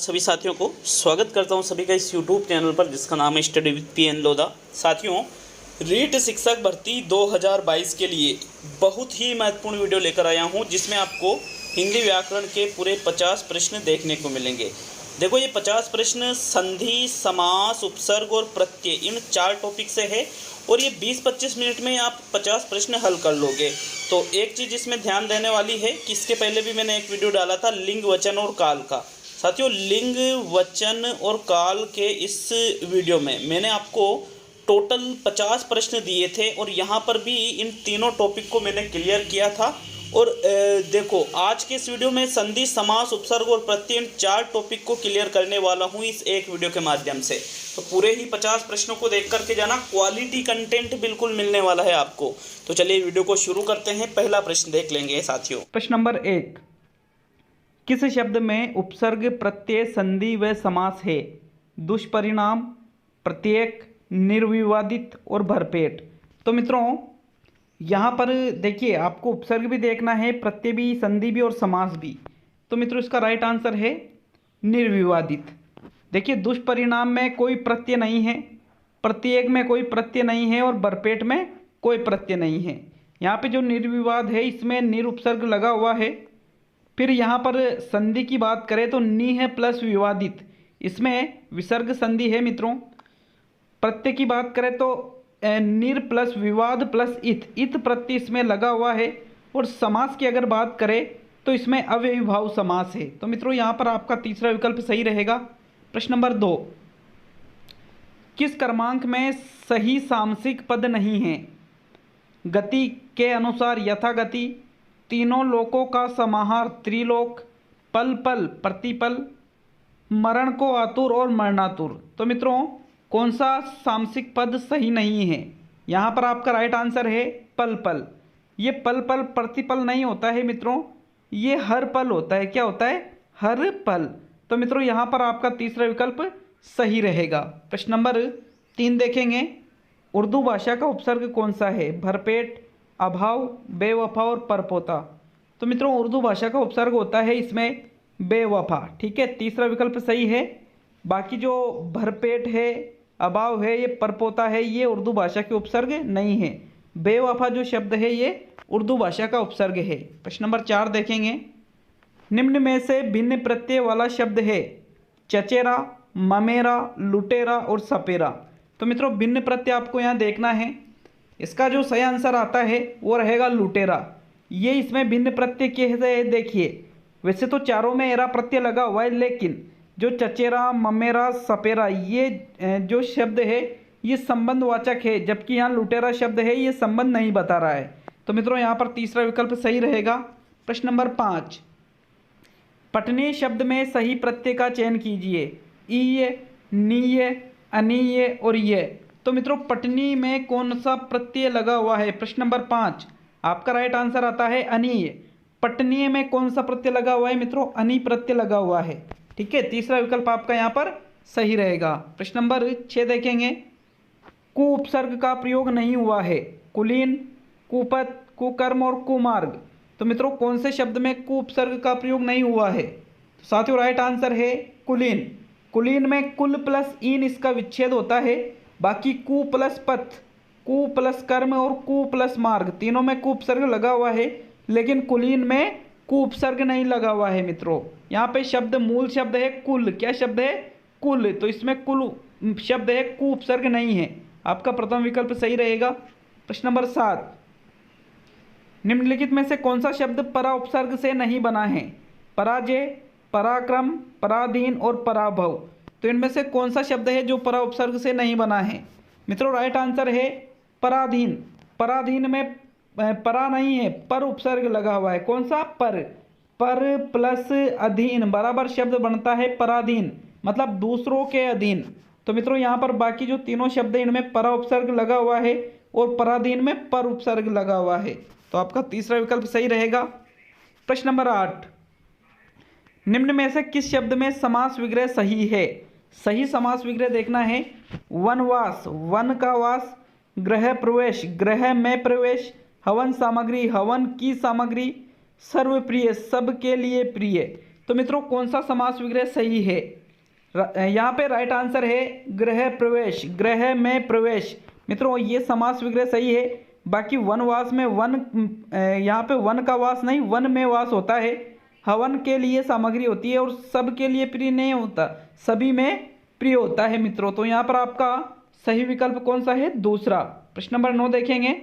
सभी साथियों को स्वागत करता हूं सभी का इस YouTube चैनल पर जिसका नाम है स्टडी विद पीएन लोधा। साथियों, रीट शिक्षक भर्ती 2022 के लिए बहुत ही महत्वपूर्ण वीडियो लेकर आया हूं जिसमें आपको हिंदी व्याकरण के पूरे 50 प्रश्न देखने को मिलेंगे। देखो, ये 50 प्रश्न संधि, समास, उपसर्ग और प्रत्यय इन 4 टॉपिक से है और ये 20-25 मिनट में आप 50 प्रश्न हल कर लोगे। तो एक चीज़ इसमें ध्यान देने वाली है कि इसके पहले भी मैंने एक वीडियो डाला था लिंग, वचन और काल का। साथियों, लिंग, वचन और काल के इस वीडियो में मैंने आपको टोटल 50 प्रश्न दिए थे और यहाँ पर भी इन तीनों टॉपिक को मैंने क्लियर किया था। और देखो, आज के इस वीडियो में संधि, समास, उपसर्ग और प्रत्यय इन 4 टॉपिक को क्लियर करने वाला हूँ इस एक वीडियो के माध्यम से। तो पूरे ही 50 प्रश्नों को देख करके जाना, क्वालिटी कंटेंट बिल्कुल मिलने वाला है आपको। तो चलिए वीडियो को शुरू करते हैं। पहला प्रश्न देख लेंगे साथियों। प्रश्न नंबर 1, किस शब्द में उपसर्ग, प्रत्यय, संधि व समास है? दुष्परिणाम, प्रत्येक, निर्विवादित और भरपेट। तो मित्रों, यहाँ पर देखिए, आपको उपसर्ग भी देखना है, प्रत्यय भी, संधि भी और समास भी। तो मित्रों, इसका राइट आंसर है निर्विवादित। देखिए, दुष्परिणाम में कोई प्रत्यय नहीं है, प्रत्येक में कोई प्रत्यय नहीं है और भरपेट में कोई प्रत्यय नहीं है। यहाँ पे जो निर्विवाद है इसमें निरुपसर्ग लगा हुआ है। फिर यहाँ पर संधि की बात करें तो नि है प्लस विवादित, इसमें विसर्ग संधि है मित्रों। प्रत्यय की बात करें तो निर प्लस विवाद प्लस इत प्रत्यय इसमें लगा हुआ है। और समास की अगर बात करें तो इसमें अव्ययीभाव समास है। तो मित्रों, यहाँ पर आपका तीसरा विकल्प सही रहेगा। प्रश्न नंबर 2, किस क्रमांक में सही सामसिक पद नहीं है? गति के अनुसार यथागति, तीनों लोकों का समाहार त्रिलोक, पल पल प्रतिपल, मरण को आतुर और मरणातुर। तो मित्रों, कौन सा सामसिक पद सही नहीं है? यहाँ पर आपका राइट आंसर है पल पल। ये पल पल प्रतिपल नहीं होता है मित्रों, ये हर पल होता है। क्या होता है? हर पल। तो मित्रों, यहाँ पर आपका तीसरा विकल्प सही रहेगा। प्रश्न नंबर 3 देखेंगे, उर्दू भाषा का उपसर्ग कौन सा है? भरपेट, अभाव, बेवफा और परपोता। तो मित्रों, उर्दू भाषा का उपसर्ग होता है इसमें बेवफा। ठीक है, तीसरा विकल्प सही है। बाकी जो भरपेट है, अभाव है, ये परपोता है, ये उर्दू भाषा के उपसर्ग नहीं है। बेवफा जो शब्द है ये उर्दू भाषा का उपसर्ग है। प्रश्न नंबर 4 देखेंगे, निम्न में से भिन्न प्रत्यय वाला शब्द है? चचेरा, ममेरा, लुटेरा और सपेरा। तो मित्रों, भिन्न प्रत्यय आपको यहाँ देखना है। इसका जो सही आंसर आता है वो रहेगा लुटेरा। ये इसमें भिन्न प्रत्यय कैसे है देखिए, वैसे तो चारों में एरा प्रत्यय लगा हुआ है, लेकिन जो चचेरा, ममेरा, सपेरा ये जो शब्द है ये संबंधवाचक है, जबकि यहाँ लुटेरा शब्द है ये संबंध नहीं बता रहा है। तो मित्रों, यहाँ पर तीसरा विकल्प सही रहेगा। प्रश्न नंबर 5, पठनीय शब्द में सही प्रत्यय का चयन कीजिए। ईय, नीय, अनीय और ये। तो मित्रों, पठनीय में कौन सा प्रत्यय लगा हुआ है? प्रश्न नंबर 5, आपका राइट आंसर आता है अनीय। पठनीय में कौन सा प्रत्यय लगा हुआ है मित्रों? अनी प्रत्यय लगा हुआ है। ठीक है, तीसरा विकल्प आपका यहाँ पर सही रहेगा। प्रश्न नंबर 6 देखेंगे, कु उपसर्ग का प्रयोग नहीं हुआ है? कुलीन, कुपथ, कुकर्म और कुमार्ग। तो मित्रों, कौन से शब्द में कु उपसर्ग का प्रयोग नहीं हुआ है? तो साथियों, राइट आंसर है कुलीन। कुलीन में कुल प्लस इन इसका विच्छेद होता है। बाकी कु प्लस पथ, कु प्लस कर्म और कु प्लस मार्ग तीनों में कु उपसर्ग लगा हुआ है, लेकिन कुलीन में कु उपसर्ग नहीं लगा हुआ है मित्रों। यहाँ पे शब्द, मूल शब्द है कुल। क्या शब्द है? कुल। तो इसमें कुल शब्द है, कु उपसर्ग नहीं है। आपका प्रथम विकल्प सही रहेगा। प्रश्न नंबर 7, निम्नलिखित में से कौन सा शब्द परा उपसर्ग से नहीं बना है? पराजय, पराक्रम, पराधीन और पराभव। तो इनमें से कौन सा शब्द है जो परा उपसर्ग से नहीं बना है? मित्रों, राइट आंसर है पराधीन। पराधीन में परा नहीं है, पर उपसर्ग लगा हुआ है। कौन सा? पर। पर प्लस अधीन बराबर शब्द बनता है पराधीन, मतलब दूसरों के अधीन। तो मित्रों, यहाँ पर बाकी जो तीनों शब्द हैं इनमें परा उपसर्ग लगा हुआ है और पराधीन में पर उपसर्ग लगा हुआ है। तो आपका तीसरा विकल्प सही रहेगा। प्रश्न नंबर 8, निम्न में से किस शब्द में समास विग्रह सही है? सही समास विग्रह देखना है। वनवास, वन का वास, गृह प्रवेश, गृह में प्रवेश, हवन सामग्री, हवन की सामग्री, सर्वप्रिय, सबके लिए प्रिय। तो मित्रों कौन सा समास विग्रह सही है? यहाँ पे राइट आंसर है गृह प्रवेश, गृह में प्रवेश। मित्रों ये समास विग्रह सही है। बाकी वनवास में वन, यहाँ पे वन का वास नहीं, वन में वास होता है। हवन के लिए सामग्री होती है और सब के लिए प्रिय नहीं होता, सभी में प्रिय होता है मित्रों। तो यहाँ पर आपका सही विकल्प कौन सा है? दूसरा। प्रश्न नंबर 9 देखेंगे।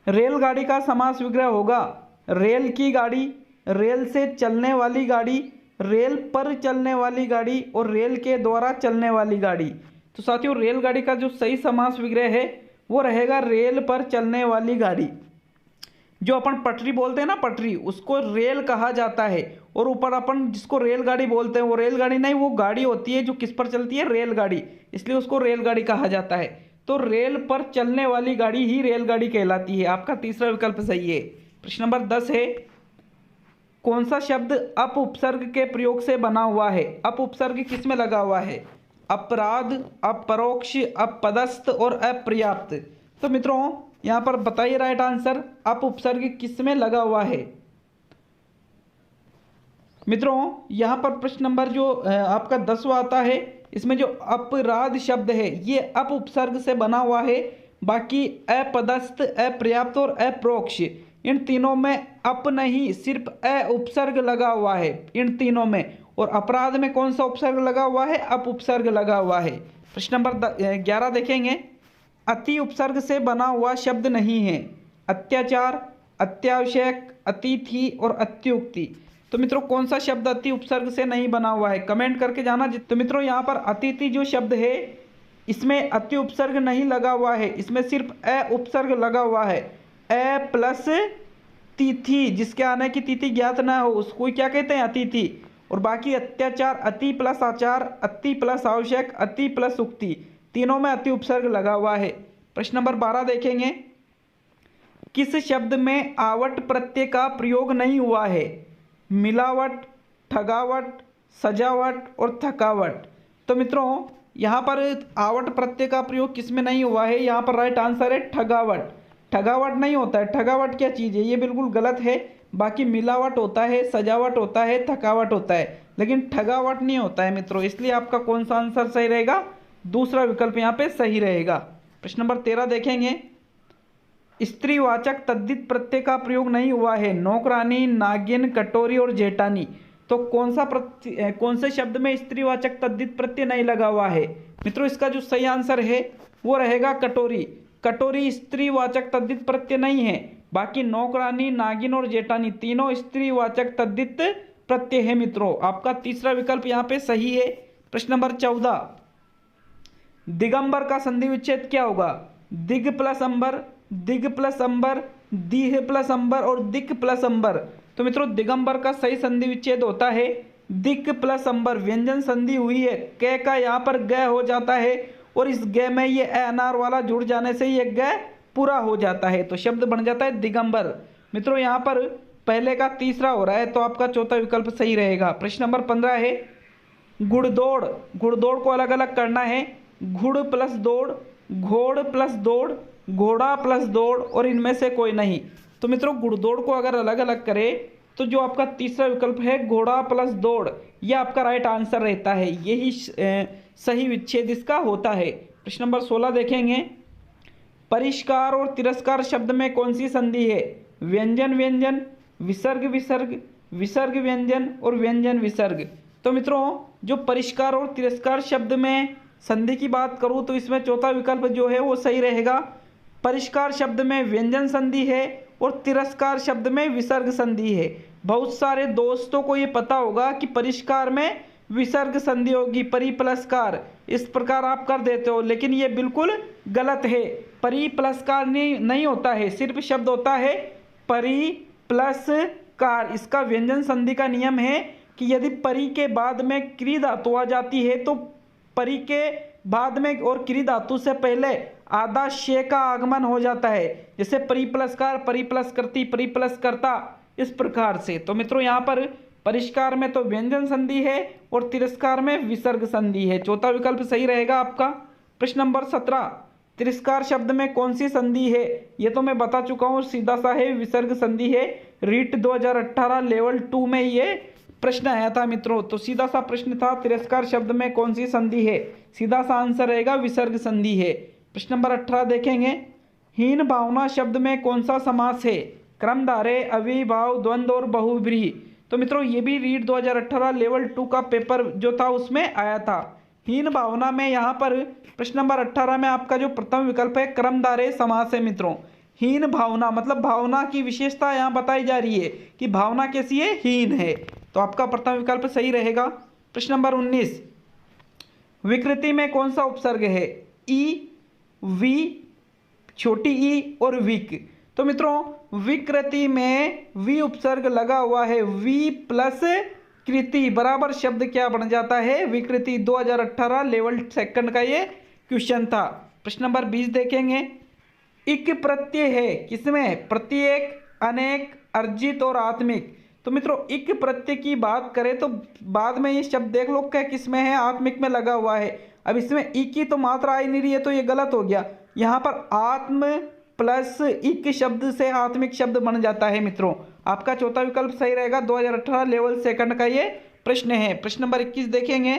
रेलगाड़ी का समास विग्रह होगा रेल की गाड़ी, रेल से चलने वाली गाड़ी, रेल पर चलने वाली गाड़ी और रेल के द्वारा चलने वाली गाड़ी। तो साथियों रेलगाड़ी का जो सही समास विग्रह है वो रहेगा रेल पर चलने वाली गाड़ी। जो अपन पटरी बोलते हैं ना, पटरी, उसको रेल कहा जाता है। और ऊपर अपन जिसको रेलगाड़ी बोलते हैं वो रेलगाड़ी नहीं, वो गाड़ी होती है जो किस पर चलती है? रेलगाड़ी, इसलिए उसको रेलगाड़ी कहा जाता है। तो रेल पर चलने वाली गाड़ी ही रेलगाड़ी कहलाती है। आपका तीसरा विकल्प सही है। प्रश्न नंबर 10 है, कौन सा शब्द अप उपसर्ग के प्रयोग से बना हुआ है? अप उपसर्ग किस में लगा हुआ है? अपराध, अपरोक्ष, अपदस्थ और अपर्याप्त। तो मित्रों यहाँ पर बताइए राइट आंसर, अप उपसर्ग किस में लगा हुआ है? मित्रों यहाँ पर प्रश्न नंबर जो आपका 10वां आता है, इसमें जो अपराध शब्द है ये अप उपसर्ग से बना हुआ है। बाकी अपदस्थ, अपर्याप्त और अप्रोक्ष, इन तीनों में अप नहीं, सिर्फ अ उपसर्ग लगा हुआ है इन तीनों में। और अपराध में कौन सा उपसर्ग लगा हुआ है? अप उपसर्ग लगा हुआ है। प्रश्न नंबर 11 देखेंगे। अति उपसर्ग से बना हुआ शब्द नहीं है। अत्याचार, अत्यावश्यक, अतिथि और अत्युक्ति। तो मित्रों कौन सा शब्द अति उपसर्ग से नहीं बना हुआ है? कमेंट करके जाना। तो मित्रों यहाँ पर अतिथि जो शब्द है इसमें अति उपसर्ग नहीं लगा हुआ है, इसमें सिर्फ अ उपसर्ग लगा हुआ है। अ प्लस तिथि, जिसके आने की तिथि ज्ञात ना हो उसको क्या कहते हैं? अतिथि। और बाकी अत्याचार, अति प्लस आचार, अति प्लस आवश्यक, अति प्लस उक्ति, तीनों में अति उपसर्ग लगा हुआ है। प्रश्न नंबर 12 देखेंगे। किस शब्द में आवट प्रत्यय का प्रयोग नहीं हुआ है? मिलावट, ठगावट, सजावट और थकावट। तो मित्रों यहाँ पर आवट प्रत्यय का प्रयोग किस में नहीं हुआ है? यहाँ पर राइट आंसर है ठगावट। ठगावट नहीं होता है। ठगावट क्या चीज़ है? ये बिल्कुल गलत है। बाकी मिलावट होता है, सजावट होता है, थकावट होता है, लेकिन ठगावट नहीं होता है मित्रों। इसलिए आपका कौन सा आंसर सही रहेगा? दूसरा विकल्प यहाँ पे सही रहेगा। प्रश्न नंबर 13 देखेंगे। स्त्रीवाचक तद्धित प्रत्यय का प्रयोग नहीं हुआ है। नौकरानी, नागिन, कटोरी और जेठानी। तो कौन से शब्द में स्त्रीवाचक तद्धित प्रत्यय नहीं लगा हुआ है? मित्रों इसका जो सही आंसर है वो रहेगा कटोरी। कटोरी स्त्रीवाचक तद्धित प्रत्यय नहीं है। बाकी नौकरानी, नागिन और जेठानी तीनों स्त्रीवाचक तद्धित प्रत्यय है मित्रों। आपका तीसरा विकल्प यहाँ पे सही है। प्रश्न नंबर 14, दिगंबर का संधि विच्छेद क्या होगा? दिग प्लस अंबर, दिग प्लस अंबर, दीह प्लस अंबर और दिक प्लस अंबर। तो मित्रों दिगंबर का सही संधि विच्छेद होता है दिक प्लस अंबर। व्यंजन संधि हुई है, क का यहाँ पर ग हो जाता है और इस ग में ये अनार वाला जुड़ जाने से ये ग पूरा हो जाता है, तो शब्द बन जाता है दिगंबर। मित्रों यहाँ पर पहले का तीसरा हो रहा है, तो आपका चौथा विकल्प सही रहेगा। प्रश्न नंबर 15 है, घुड़दौड़। घुड़दौड़ को अलग अलग करना है। घुड़ प्लस दौड़, घोड़ प्लस दौड़, घोड़ा प्लस दौड़ और इनमें से कोई नहीं। तो मित्रों घुड़दौड़ को अगर अलग अलग करें तो जो आपका तीसरा विकल्प है घोड़ा प्लस दौड़, यह आपका राइट आंसर रहता है। यही सही विच्छेद इसका होता है। प्रश्न नंबर 16 देखेंगे। परिष्कार और तिरस्कार शब्द में कौन सी संधि है? व्यंजन व्यंजन, विसर्ग विसर्ग, विसर्ग व्यंजन और व्यंजन विसर्ग। तो मित्रों जो परिष्कार और तिरस्कार शब्द में संधि की बात करूं तो इसमें चौथा विकल्प जो है वो सही रहेगा। परिष्कार शब्द में व्यंजन संधि है और तिरस्कार शब्द में विसर्ग संधि है। बहुत सारे दोस्तों को ये पता होगा कि परिष्कार में विसर्ग संधि होगी, परि प्लस कार, इस प्रकार आप कर देते हो, लेकिन ये बिल्कुल गलत है। परि प्लस कार नहीं होता है, सिर्फ शब्द होता है परि प्लस कार। इसका व्यंजन संधि का नियम है कि यदि परि के बाद में क्री धातु आ जाती है तो परि के बाद में और क्री धातु से पहले आधा शे का आगमन हो जाता है, जैसे परि प्लस कार, परि प्लस कर्ती, परि प्लस कर्ता, इस प्रकार से। तो मित्रों यहाँ पर परिष्कार में तो व्यंजन संधि है और तिरस्कार में विसर्ग संधि है। चौथा विकल्प सही रहेगा आपका। प्रश्न नंबर 17, तिरस्कार शब्द में कौन सी संधि है? ये तो मैं बता चुका हूँ, सीधा सा है, विसर्ग संधि है। रीट 2018 लेवल 2 में ये प्रश्न आया था मित्रों। तो सीधा सा प्रश्न था, तिरस्कार शब्द में कौन सी संधि है? सीधा सा आंसर रहेगा विसर्ग संधि है। प्रश्न नंबर 18 देखेंगे, हीन भावना शब्द में कौन सा समास है? क्रमधारय, अविभाव, द्वंद्व और बहुव्रीहि। तो मित्रों ये भी रीट 2018 लेवल 2 का पेपर जो था उसमें आया था। हीन भावना में यहाँ पर प्रश्न नंबर 18 में आपका जो प्रथम विकल्प है क्रमधारय समास है मित्रों। हीन भावना मतलब भावना की विशेषता यहाँ बताई जा रही है कि भावना कैसी है? हीन है। तो आपका प्रथम विकल्प सही रहेगा। प्रश्न नंबर 19, विकृति में कौन सा उपसर्ग है? ई, वी, छोटी ई और विक। तो मित्रों विकृति में वी उपसर्ग लगा हुआ है, वी प्लस कृति बराबर शब्द क्या बन जाता है? विकृति। 2018 लेवल 2 का ये क्वेश्चन था। प्रश्न नंबर 20 देखेंगे, इक प्रत्यय है किसमें? प्रत्येक, अनेक, अर्जित और आत्मिक। तो मित्रों इक प्रत्यय की बात करें तो बाद में ये शब्द देख लो क्या किसमें है? आत्मिक में लगा हुआ है। अब इसमें इक की तो मात्रा आई नहीं रही है तो ये गलत हो गया। यहाँ पर आत्म प्लस इक शब्द से आत्मिक शब्द बन जाता है मित्रों। आपका चौथा विकल्प सही रहेगा। 2018 लेवल 2 का ये प्रश्न है। प्रश्न नंबर 21 देखेंगे,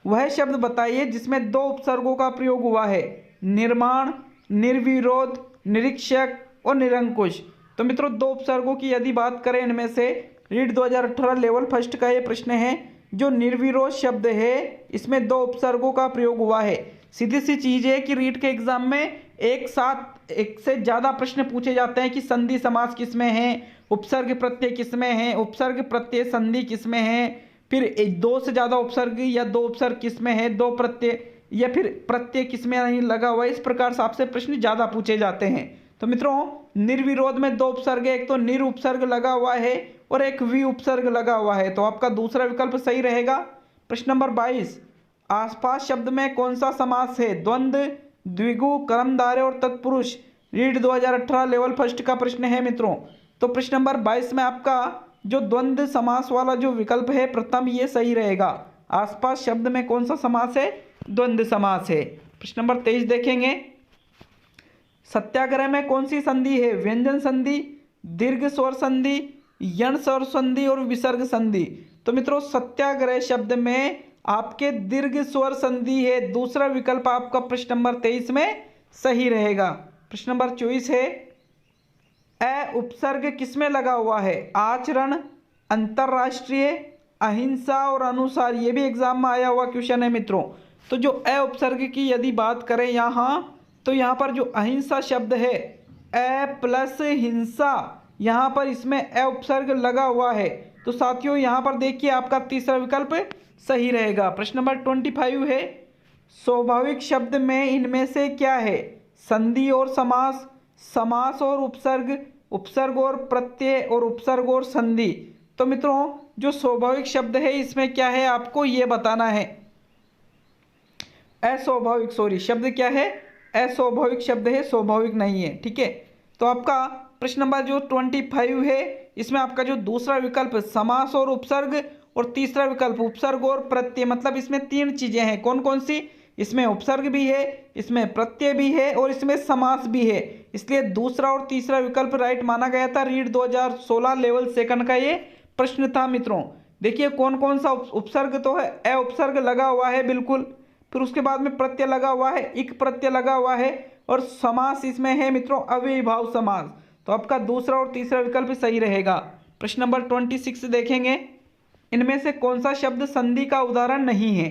वह शब्द बताइए जिसमें दो उपसर्गों का प्रयोग हुआ है? निर्माण, निर्विरोध, निरीक्षक और निरंकुश। तो मित्रों दो उपसर्गों की यदि बात करें इनमें से रीट 2018 लेवल 1 का ये प्रश्न है। जो निर्विरोध शब्द है इसमें दो उपसर्गों का प्रयोग हुआ है। सीधी सी चीज है कि रीट के एग्जाम में एक साथ एक से ज़्यादा प्रश्न पूछे जाते हैं कि संधि समास किसमें है, उपसर्ग प्रत्यय किसमें है, उपसर्ग प्रत्यय संधि किसमें है, फिर दो से ज़्यादा उपसर्ग या दो उपसर्ग किसमें है, दो प्रत्यय या फिर प्रत्यय किसमें नहीं लगा हुआ है। इस प्रकार से आपसे प्रश्न ज़्यादा पूछे जाते हैं। तो मित्रों निर्विरोध में दो उपसर्ग है, एक तो निर उपसर्ग लगा हुआ है और एक वि उपसर्ग लगा हुआ है। तो आपका दूसरा विकल्प सही रहेगा। प्रश्न नंबर 22, आसपास शब्द में कौन सा समास है? द्वंद्व, द्विगु, कर्मधारय और तत्पुरुष। रीट 2018 लेवल 1 का प्रश्न है मित्रों। तो प्रश्न नंबर 22 में आपका जो द्वंद्व समास वाला जो विकल्प है प्रथम ये सही रहेगा। आसपास शब्द में कौन सा समास है? द्वंद्व समास है। प्रश्न नंबर 23 देखेंगे, सत्याग्रह में कौन सी संधि है? व्यंजन संधि, दीर्घ स्वर संधि, यण स्वर संधि और विसर्ग संधि। तो मित्रों सत्याग्रह शब्द में आपके दीर्घ स्वर संधि है। दूसरा विकल्प आपका प्रश्न नंबर 23 में सही रहेगा। प्रश्न नंबर 24 है, अ उपसर्ग किसमें लगा हुआ है? आचरण, अंतरराष्ट्रीय, अहिंसा और अनुसार। ये भी एग्जाम में आया हुआ क्वेश्चन है मित्रों। तो जो अ उपसर्ग की यदि बात करें यहाँ तो यहाँ पर जो अहिंसा शब्द है अ प्लस हिंसा, यहाँ पर इसमें अ उपसर्ग लगा हुआ है। तो साथियों यहाँ पर देखिए आपका तीसरा विकल्प सही रहेगा। प्रश्न नंबर 25 है, स्वाभाविक शब्द में इनमें से क्या है? संधि और समास, समास और उपसर्ग, उपसर्ग और प्रत्यय और उपसर्ग और संधि। तो मित्रों जो स्वाभाविक शब्द है इसमें क्या है आपको ये बताना है। अस्वाभाविक शब्द क्या है? अस्वाभाविक शब्द है, स्वाभाविक नहीं है। ठीक है। तो आपका प्रश्न नंबर जो 25 है इसमें आपका जो दूसरा विकल्प समास और उपसर्ग और तीसरा विकल्प उपसर्ग और प्रत्यय, मतलब इसमें तीन चीजें हैं। कौन कौन सी? इसमें उपसर्ग भी है, इसमें प्रत्यय भी है और इसमें समास भी है। इसलिए दूसरा और तीसरा विकल्प राइट माना गया था। रीट 2016 लेवल 2 का ये प्रश्न था मित्रों। देखिए कौन कौन सा उपसर्ग तो है, अ उपसर्ग लगा हुआ है बिल्कुल, फिर उसके बाद में प्रत्यय लगा हुआ है, इक प्रत्यय लगा हुआ है और समास इसमें है मित्रों अव्ययीभाव समास। तो आपका दूसरा और तीसरा विकल्प सही रहेगा। प्रश्न नंबर 26 देखेंगे, इनमें से कौन सा शब्द संधि का उदाहरण नहीं है?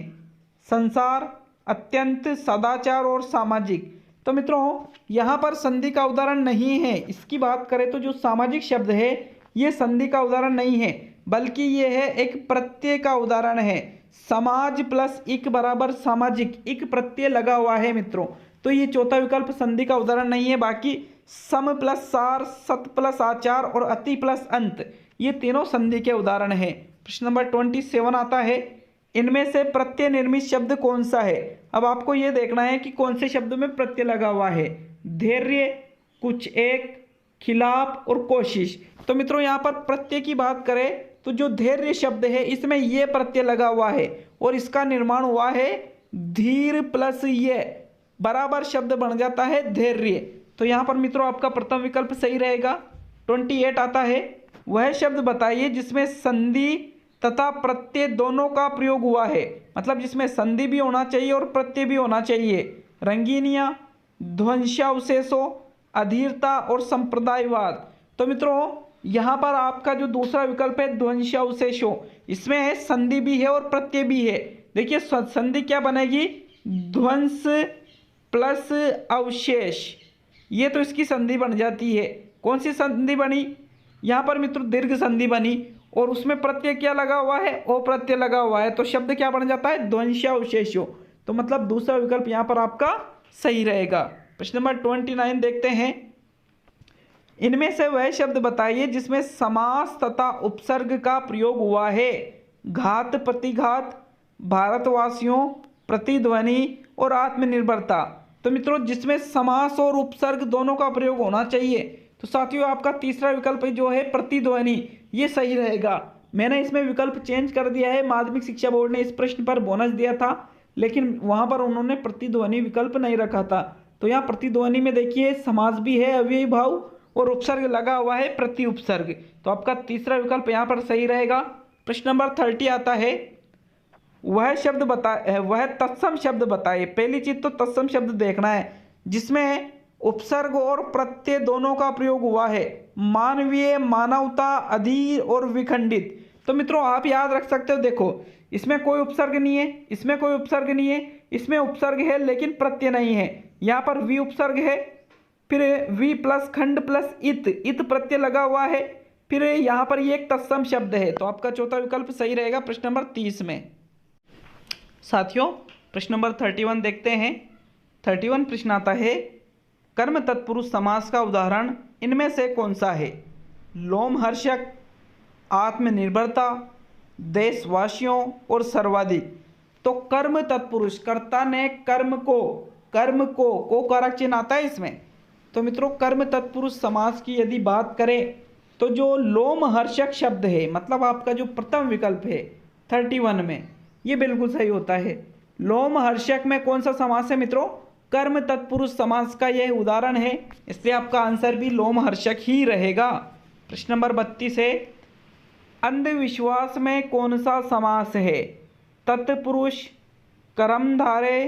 संसार, अत्यंत, सदाचार और सामाजिक। तो मित्रों यहाँ पर संधि का उदाहरण नहीं है। इसकी बात करें तो जो सामाजिक शब्द है ये संधि का उदाहरण नहीं है, बल्कि ये है एक प्रत्यय का उदाहरण है। समाज प्लस इक बराबर सामाजिक, इक प्रत्यय लगा हुआ है मित्रों। तो ये चौथा विकल्प संधि का उदाहरण नहीं है। बाकी सम प्लस सार, सत प्लस आचार और अति प्लस अंत, ये तीनों संधि के उदाहरण है। प्रश्न नंबर 27 आता है, इनमें से प्रत्यय निर्मित शब्द कौन सा है? अब आपको ये देखना है कि कौन से शब्द में प्रत्यय लगा हुआ है। धैर्य, कुछ एक, खिलाफ और कोशिश। तो मित्रों यहाँ पर प्रत्यय की बात करें तो जो धैर्य शब्द है इसमें ये प्रत्यय लगा हुआ है और इसका निर्माण हुआ है धीर प्लस ये बराबर शब्द बन जाता है धैर्य। तो यहाँ पर मित्रों आपका प्रथम विकल्प सही रहेगा। 28 आता है, वह शब्द बताइए जिसमें संधि तथा प्रत्यय दोनों का प्रयोग हुआ है, मतलब जिसमें संधि भी होना चाहिए और प्रत्यय भी होना चाहिए। रंगीनियाँ, ध्वंसावशेषों, अधीरता और संप्रदायवाद। तो मित्रों यहाँ पर आपका जो दूसरा विकल्प है ध्वंसावशेषों, इसमें संधि भी है और प्रत्यय भी है। देखिए संधि क्या बनेगी, ध्वंस प्लस अवशेष, ये तो इसकी संधि बन जाती है। कौन सी संधि बनी, यहाँ पर मित्रों दीर्घ संधि बनी, और उसमें प्रत्यय क्या लगा हुआ है, ओ प्रत्यय लगा हुआ है, तो शब्द क्या बन जाता है, ध्वंसावशेषों। तो मतलब दूसरा विकल्प यहाँ पर आपका सही रहेगा। प्रश्न नंबर 29 देखते हैं। इनमें से वह शब्द बताइए जिसमें समास तथा उपसर्ग का प्रयोग हुआ है। घात प्रतिघात, भारतवासियों, प्रतिध्वनि और आत्मनिर्भरता। तो मित्रों जिसमें समास और उपसर्ग दोनों का प्रयोग होना चाहिए, तो साथियों आपका तीसरा विकल्प जो है प्रतिध्वनि, ये सही रहेगा। मैंने इसमें विकल्प चेंज कर दिया है, माध्यमिक शिक्षा बोर्ड ने इस प्रश्न पर बोनस दिया था, लेकिन वहां पर उन्होंने प्रतिध्वनि विकल्प नहीं रखा था। तो यहाँ प्रतिध्वनि में देखिए समास भी है, अव्ययी भाव और उपसर्ग लगा हुआ है प्रति उपसर्ग, तो आपका तीसरा विकल्प यहाँ पर सही रहेगा। प्रश्न नंबर 30 आता है, वह तत्सम शब्द बताए। पहली चीज तो तत्सम शब्द देखना है जिसमें उपसर्ग और प्रत्यय दोनों का प्रयोग हुआ है। मानवीय, मानवता, अधीर और विखंडित। तो मित्रों आप याद रख सकते हो, देखो इसमें कोई उपसर्ग नहीं है, इसमें कोई उपसर्ग नहीं है, इसमें उपसर्ग है लेकिन प्रत्यय नहीं है। यहाँ पर वी उपसर्ग है, फिर वी प्लस खंड प्लस इत प्रत्यय लगा हुआ है, फिर यहाँ पर ये एक तत्सम शब्द है। तो आपका चौथा विकल्प सही रहेगा प्रश्न नंबर 30 में। साथियों प्रश्न नंबर 31 देखते हैं। 31 प्रश्न आता है, कर्म तत्पुरुष समास का उदाहरण इनमें से कौन सा है। लोमहर्षक, आत्मनिर्भरता, देशवासियों और सर्वाधिक। तो कर्म तत्पुरुष, कर्ता ने कर्म को कारक चिन्ह आता है इसमें। तो मित्रों कर्म तत्पुरुष समास की यदि बात करें तो जो लोमहर्षक शब्द है, मतलब आपका जो प्रथम विकल्प है 31 में, ये बिल्कुल सही होता है। लोमहर्षक में कौन सा समास है मित्रों, कर्म तत्पुरुष समास का यह उदाहरण है, इसलिए आपका आंसर भी लोमहर्षक ही रहेगा। प्रश्न नंबर 32 है, अंधविश्वास में कौन सा समास है। तत्पुरुष, कर्मधारय,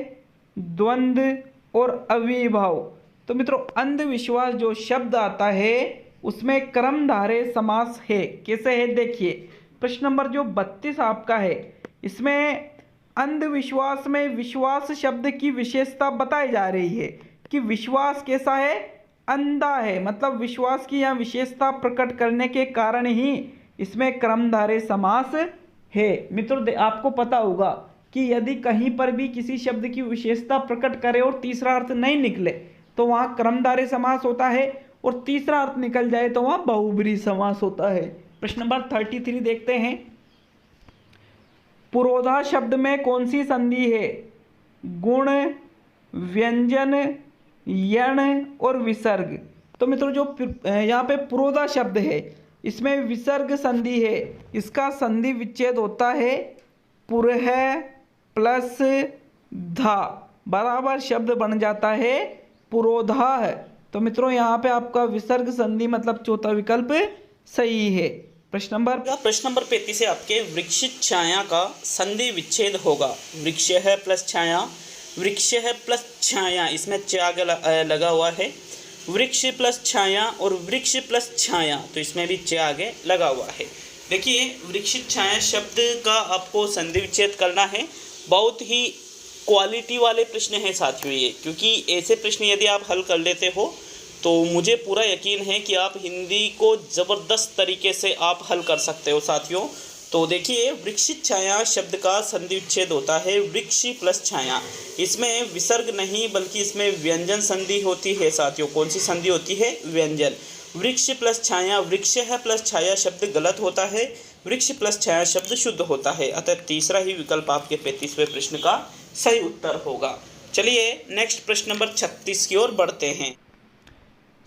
द्वंद्व और अव्ययीभाव। तो मित्रों अंधविश्वास जो शब्द आता है उसमें कर्मधारय समास है। कैसे है देखिए, प्रश्न नंबर जो 32 आपका है, इसमें अंधविश्वास में विश्वास शब्द की विशेषता बताई जा रही है कि विश्वास कैसा है, अंधा है, मतलब विश्वास की यह विशेषता प्रकट करने के कारण ही इसमें कर्मधारय समास है। मित्रों आपको पता होगा कि यदि कहीं पर भी किसी शब्द की विशेषता प्रकट करे और तीसरा अर्थ नहीं निकले तो वहाँ कर्मधारय समास होता है, और तीसरा अर्थ निकल जाए तो वहाँ बहुब्रीहि समास होता है। प्रश्न नंबर 33 देखते हैं, पुरोधा शब्द में कौन सी संधि है। गुण, व्यंजन, यण और विसर्ग। तो मित्रों जो यहाँ पे पुरोधा शब्द है इसमें विसर्ग संधि है, इसका संधि विच्छेद होता है पुरह प्लस धा बराबर शब्द बन जाता है पुरोधा है। तो मित्रों यहाँ पे आपका विसर्ग संधि मतलब चौथा विकल्प सही है। प्रश्न नंबर 35 से आपके वृक्ष छाया का संधि विच्छेद होगा। वृक्ष है प्लस छाया, वृक्ष है प्लस छाया, इसमें त्याग लगा हुआ है। वृक्ष प्लस छाया और वृक्ष प्लस छाया, तो इसमें भी त्याग लगा हुआ है। देखिए वृक्ष छाया शब्द का आपको संधि विच्छेद करना है। बहुत ही क्वालिटी वाले प्रश्न हैं साथियों ये, क्योंकि ऐसे प्रश्न यदि आप हल कर लेते हो तो मुझे पूरा यकीन है कि आप हिंदी को ज़बरदस्त तरीके से आप हल कर सकते हो साथियों। तो देखिए वृक्ष छाया शब्द का संधि विच्छेद होता है वृक्ष प्लस छाया। इसमें विसर्ग नहीं बल्कि इसमें व्यंजन संधि होती है साथियों। कौन सी संधि होती है, व्यंजन। वृक्ष प्लस छाया, वृक्ष है प्लस छाया शब्द गलत होता है, वृक्ष प्लस छाया शब्द शुद्ध होता है। अतः तीसरा ही विकल्प आपके 35वें प्रश्न का सही उत्तर होगा। चलिए नेक्स्ट प्रश्न नंबर 36 की ओर बढ़ते हैं।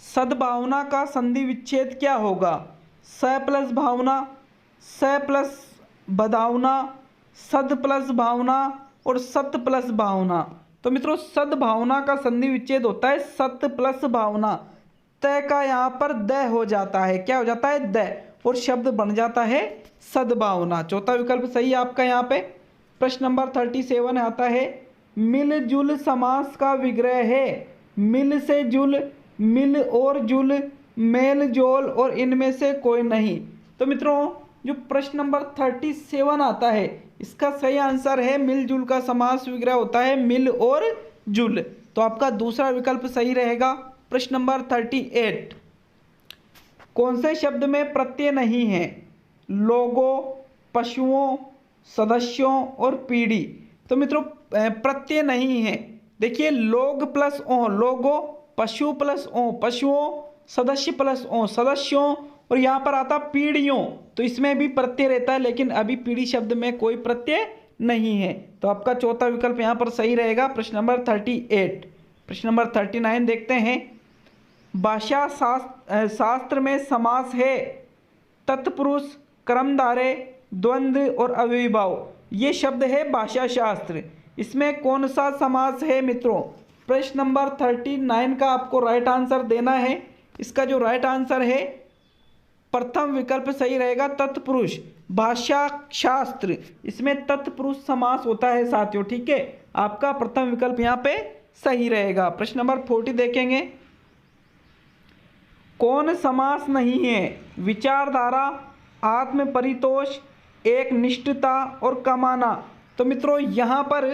सद्भावना का संधि विच्छेद क्या होगा। स प्लस भावना, स प्लस बदावना, सद प्लस भावना और सत प्लस भावना। तो मित्रों सद्भावना का संधि विच्छेद होता है सत प्लस भावना। तय का यहाँ पर द हो जाता है, क्या हो जाता है, द, और शब्द बन जाता है सद्भावना। चौथा विकल्प सही है आपका यहाँ पे। प्रश्न नंबर 37 आता है, मिलजुल समास का विग्रह है। मिल से जुल, मिल और जुल, मेल जोल और इनमें से कोई नहीं। तो मित्रों जो प्रश्न नंबर 37 आता है इसका सही आंसर है मिलजुल का समास विग्रह होता है मिल और जुल। तो आपका दूसरा विकल्प सही रहेगा। प्रश्न नंबर 38, कौन से शब्द में प्रत्यय नहीं है? लोगों, पशुओं, सदस्यों और पीढ़ी। तो मित्रों प्रत्यय नहीं है। देखिए लोग प्लस ओ लोगों, पशु प्लस ओ पशुओं, सदस्य प्लस ओ सदस्यों और यहाँ पर आता पीढ़ियों। तो इसमें भी प्रत्यय रहता है लेकिन अभी पीढ़ी शब्द में कोई प्रत्यय नहीं है। तो आपका चौथा विकल्प यहाँ पर सही रहेगा। प्रश्न नंबर 38। प्रश्न नंबर 39 देखते हैं, भाषा शास्त्र में समास है तत्पुरुष, कर्मधारय, द्वंद्व और अव्ययीभाव। ये शब्द है भाषा शास्त्र। इसमें कौन सा समास है मित्रों? प्रश्न नंबर 39 का आपको राइट आंसर देना है। इसका जो राइट आंसर है प्रथम विकल्प सही रहेगा, तत्पुरुष। भाषा शास्त्र इसमें तत्पुरुष समास होता है साथियों, ठीक है। आपका प्रथम विकल्प यहाँ पे सही रहेगा। प्रश्न नंबर 40 देखेंगे, कौन समास नहीं है? विचारधारा, आत्म परितोष, एक निष्ठता और कमाना। तो मित्रों यहाँ पर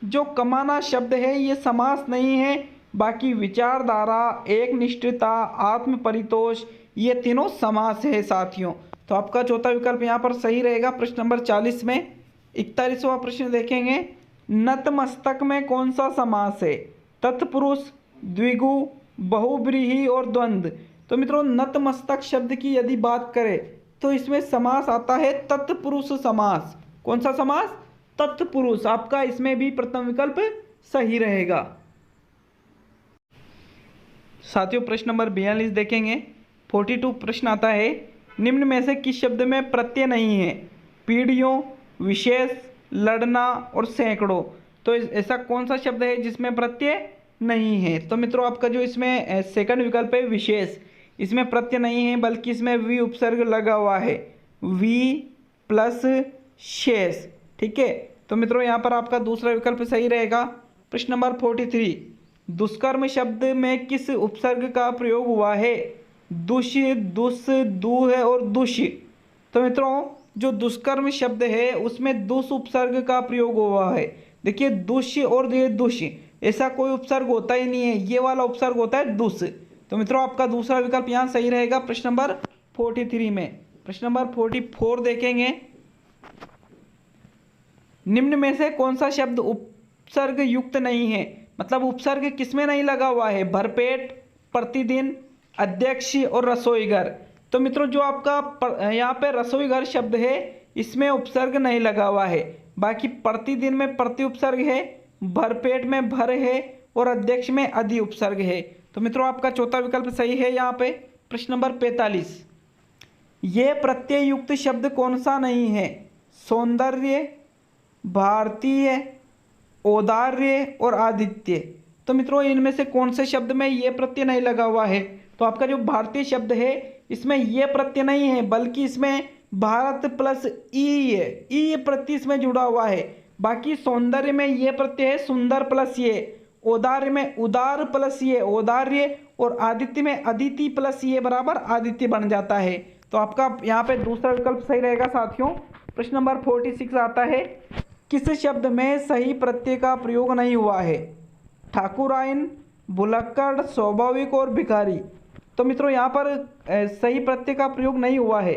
जो कमाना शब्द है ये समास नहीं है, बाकी विचारधारा, एक निष्ठता, आत्म परितोष ये तीनों समास है साथियों। तो आपका चौथा विकल्प यहाँ पर सही रहेगा। प्रश्न नंबर 40 में 41वां प्रश्न देखेंगे, नतमस्तक में कौन सा समास है? तत्पुरुष, द्विगु, बहुव्रीहि और द्वंद्व। तो मित्रों नतमस्तक शब्द की यदि बात करें तो इसमें समास आता है तत्पुरुष समास। कौन सा समास? तत्पुरुष। आपका इसमें भी प्रथम विकल्प सही रहेगा साथियों। प्रश्न नंबर 42 देखेंगे, 42 प्रश्न आता है, निम्न में से किस शब्द में प्रत्यय नहीं है? पीढ़ियों, विशेष, लड़ना और सैकड़ों। तो ऐसा कौन सा शब्द है जिसमें प्रत्यय नहीं है? तो मित्रों आपका जो इसमें सेकंड विकल्प है विशेष। इसमें प्रत्यय नहीं है बल्कि इसमें वी उपसर्ग लगा हुआ है, वी प्लस शेष, ठीक है। तो मित्रों यहाँ पर आपका दूसरा विकल्प सही रहेगा। प्रश्न नंबर 43, दुष्कर्म शब्द में किस उपसर्ग का प्रयोग हुआ है? दुष, दुस, दूह और दुष। तो मित्रों जो दुष्कर्म शब्द है उसमें दुष उपसर्ग का प्रयोग हुआ है। देखिए दुष और ये दुष ऐसा कोई उपसर्ग होता ही नहीं है, ये वाला उपसर्ग होता है दुष। तो मित्रों आपका दूसरा विकल्प यहाँ सही रहेगा प्रश्न नंबर 43 में। प्रश्न नंबर 44 देखेंगे, निम्न में से कौन सा शब्द उपसर्ग युक्त नहीं है? मतलब उपसर्ग किसमें नहीं लगा हुआ है? भरपेट, प्रतिदिन, अध्यक्ष और रसोईघर। तो मित्रों जो आपका यहाँ पे रसोईघर शब्द है इसमें उपसर्ग नहीं लगा हुआ है, बाकी प्रतिदिन में प्रति उपसर्ग है, भरपेट में भर है और अध्यक्ष में अधि उपसर्ग है। तो मित्रों आपका चौथा विकल्प सही है यहाँ पे। प्रश्न नंबर 45, ये प्रत्यय युक्त शब्द कौन सा नहीं है? सौंदर्य, भारतीय, औदार्य और आदित्य। तो मित्रों इनमें से कौन से शब्द में ये प्रत्यय नहीं लगा हुआ है? तो आपका जो भारतीय शब्द है इसमें ये प्रत्यय नहीं है बल्कि इसमें भारत प्लस ई है, ई प्रत्यय इसमें जुड़ा हुआ है। बाकी सौंदर्य में ये प्रत्यय है सुंदर प्लस ये, औदार्य में उदार प्लस ये औदार्य और आदित्य में अदिति प्लस ये बराबर आदित्य बन जाता है। तो आपका यहाँ पे दूसरा विकल्प सही रहेगा साथियों। प्रश्न नंबर 46 आता है, किस शब्द में सही प्रत्यय का प्रयोग नहीं हुआ है? ठाकुराइन, भुलक्कड़, स्वाभाविक और भिखारी। तो मित्रों यहाँ पर सही प्रत्यय का प्रयोग नहीं हुआ है।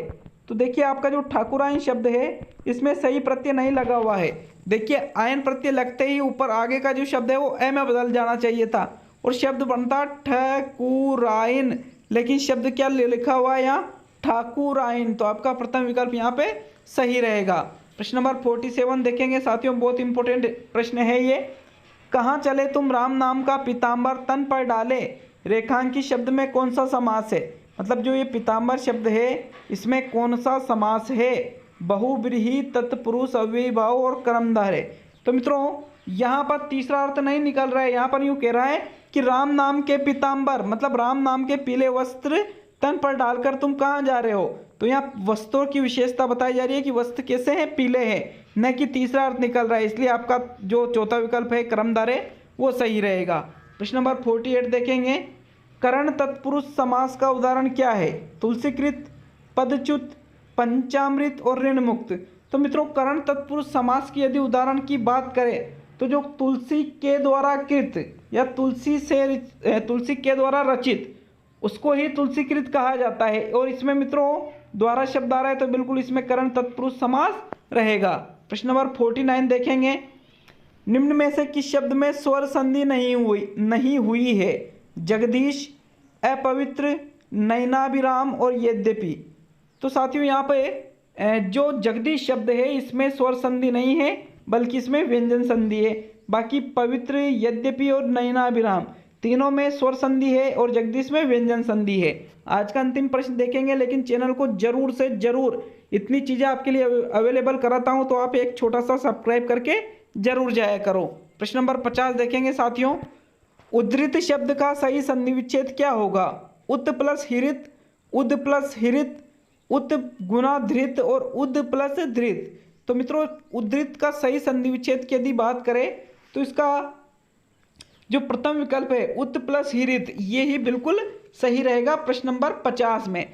तो देखिए आपका जो ठाकुराइन शब्द है इसमें सही प्रत्यय नहीं लगा हुआ है। देखिए आयन प्रत्यय लगते ही ऊपर आगे का जो शब्द है वो ए में बदल जाना चाहिए था और शब्द बनता ठकुराइन, लेकिन शब्द क्या लिखा हुआ है यहाँ? ठाकुराइन। तो आपका प्रथम विकल्प यहाँ पे सही रहेगा। प्रश्न नंबर 47 देखेंगे साथियों, बहुत इंपॉर्टेंट प्रश्न है ये। कहाँ चले तुम राम नाम का पीताम्बर तन पर डाले, रेखांकित शब्द में कौन सा समास है? मतलब जो ये पीताम्बर शब्द है इसमें कौन सा समास है? बहुव्रीहि, तत्पुरुष, अव्ययीभाव और कर्मधारय। तो मित्रों यहाँ पर तीसरा अर्थ नहीं निकल रहा है, यहाँ पर यूँ कह रहा है कि राम नाम के पीताम्बर मतलब राम नाम के पीले वस्त्र तन पर डालकर तुम कहाँ जा रहे हो? तो यहाँ वस्त्रों की विशेषता बताई जा रही है कि वस्त्र कैसे हैं, पीले हैं, न कि तीसरा अर्थ निकल रहा है, इसलिए आपका जो चौथा विकल्प है क्रमधारे वो सही रहेगा। प्रश्न नंबर 48 देखेंगे, करण तत्पुरुष समास का उदाहरण क्या है? तुलसीकृत, पदच्युत, पंचामृत और ऋण मुक्त। तो मित्रों करण तत्पुरुष समास की यदि उदाहरण की बात करें तो जो तुलसी के द्वारा कृत या तुलसी के द्वारा रचित उसको ही तुलसीकृत कहा जाता है, और इसमें मित्रों द्वारा शब्द आ रहा है तो बिल्कुल इसमें करण तत्पुरुष समास रहेगा। प्रश्न नंबर 49 देखेंगे, निम्न में से किस शब्द में स्वर संधि नहीं हुई है? जगदीश, अपवित्र, नयनाभिराम और यद्यपि। तो साथियों यहाँ पे जो जगदीश शब्द है इसमें स्वर संधि नहीं है बल्कि इसमें व्यंजन संधि है। बाकी पवित्र, यद्यपि और नयनाभिराम तीनों में स्वर संधि है और जगदीश में व्यंजन संधि है। आज का अंतिम प्रश्न देखेंगे, लेकिन चैनल को जरूर से जरूर, इतनी चीज़ें आपके लिए अवेलेबल कराता हूं तो आप एक छोटा सा सब्सक्राइब करके जरूर जाया करो। प्रश्न नंबर 50 देखेंगे साथियों, उद्धृत शब्द का सही संधि विच्छेद क्या होगा? उत प्लस हिरित, उद प्लस हिरित, उत गुना धृत और उद प्लस धृत। तो मित्रों उद्धृत का सही संधि विच्छेद की यदि बात करें तो इसका जो प्रथम विकल्प है उत प्लस हिरित ये ही बिल्कुल सही रहेगा प्रश्न नंबर 50 में।